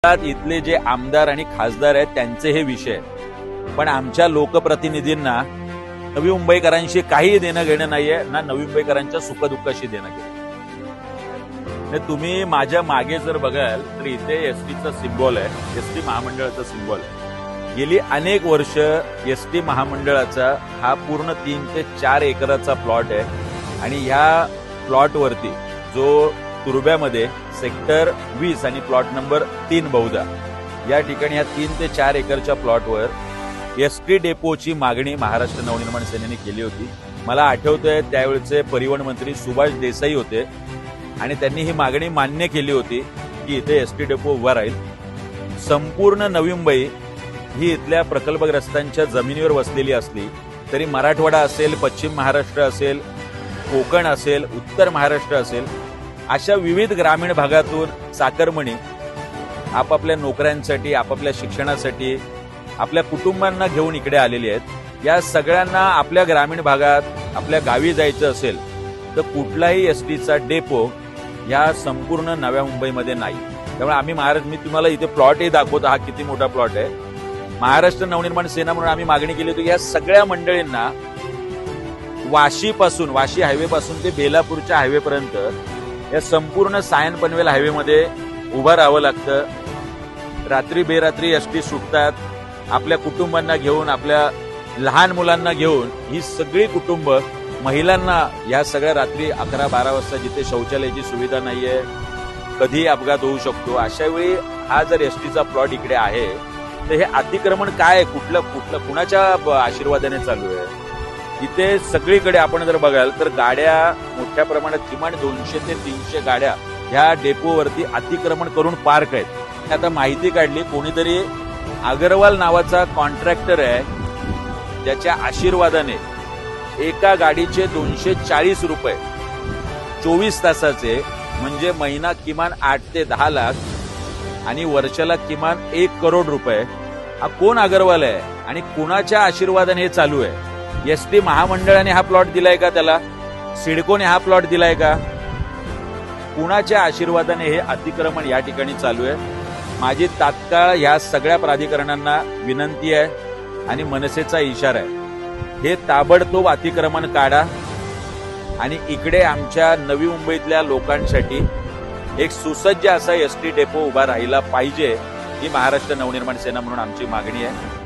इथले जे आमदार आणि खासदार आहेत त्यांचे हे विषय, पण आमच्या लोकप्रतिनिधींना नवी मुंबईकरांशी काही देणं घेणं नाहीये, ना नवी मुंबईकरांच्या सुखदुःखाशी देणं घेणं। तुम्ही माझ्या मागे जर बघाल तर इथे एसटीचं सिम्बॉल आहे, एसटी महामंडळाचं सिम्बॉल आहे। गेली अनेक वर्ष एसटी महामंडळाचा हा पूर्ण 3 ते 4 एकराचा प्लॉट आहे आणि ह्या प्लॉटवरती जो तुर्ब्यामध्ये सेक्टर 20 आणि प्लॉट नंबर 3 बहुधा या ठिकाणी या 3 ते 4 एकरच्या प्लॉटवर एसटी डेपोची मागणी महाराष्ट्र नवनिर्माण सेनेने केली होती। मला आठवतंय त्यावेळेचे परिवहन मंत्री सुभाष देसाई होते आणि त्यांनी ही मागणी मान्य केली होती की इथे एसटी डेपो उभा राहील। संपूर्ण नवी मुंबई ही इथल्या प्रकल्पग्रस्तांच्या जमिनीवर वसलेली असली तरी मराठवाडा असेल, पश्चिम महाराष्ट्र असेल, कोकण असेल, उत्तर महाराष्ट्र असेल, अशा विविध ग्रामीण भागातून चाकरमणी आपापल्या नोकऱ्यांसाठी, आपापल्या शिक्षणासाठी, आपल्या कुटुंबांना घेऊन इकडे आलेली आहेत। या सगळ्यांना आपल्या ग्रामीण भागात, आपल्या गावी जायचं असेल तर कुठलाही एसटीचा डेपो या संपूर्ण नव्या मुंबईमध्ये नाही। त्यामुळे मी तुम्हाला इथे प्लॉटही दाखवतो, हा किती मोठा प्लॉट आहे। महाराष्ट्र नवनिर्माण सेना म्हणून आम्ही मागणी केली होती या सगळ्या मंडळींना वाशी हायवे पासून ते बेलापूरच्या हायवे पर्यंत या संपूर्ण सायन पनवेल हायवे मध्ये उभं राहावं लागतं। रात्री बेरात्री एसटी सुटतात, आपल्या कुटुंबांना घेऊन, आपल्या लहान मुलांना घेऊन ही सगळी कुटुंब, महिलांना या सगळ्या रात्री 11-12 वाजता जिथे शौचालयाची सुविधा नाहीये, कधीही अपघात होऊ शकतो, अशा वेळी हा जर एसटीचा प्लॉट इकडे आहे तर हे अतिक्रमण काय, कुणाच्या आशीर्वादाने चालू आहे? इथे सगळीकडे आपण जर बघाल तर गाड्या मोठ्या प्रमाणात, किमान 200 ते 300 गाड्या ह्या डेपोवरती अतिक्रमण करून पार्क आहेत। आता माहिती काढली, कोणीतरी अगरवाल नावाचा कॉन्ट्रॅक्टर आहे, ज्याच्या आशीर्वादाने एका गाडीचे 240 रुपये 24 तासाचे, म्हणजे महिना किमान 8 ते 10 लाख आणि वर्षाला किमान 1 करोड रुपये। हा कोण अगरवाल आहे आणि कुणाच्या आशीर्वादाने हे चालू आहे? एसटी महामंडळाने हा प्लॉट दिलाय का? त्याला सिडकोने हा प्लॉट दिलाय का? कुणाच्या आशीर्वादाने हे अतिक्रमण या ठिकाणी चालू आहे? माझी तात्काळ या सगळ्या प्राधिकरणांना विनंती आहे आणि मनसेचा इशारा आहे, हे ताबडतोब अतिक्रमण काढा आणि इकडे आमच्या नवी मुंबईतल्या लोकांसाठी एक सुसज्ज असा एसटी डेपो उभा राहिला पाहिजे, ही महाराष्ट्र नवनिर्माण सेना म्हणून आमची मागणी आहे।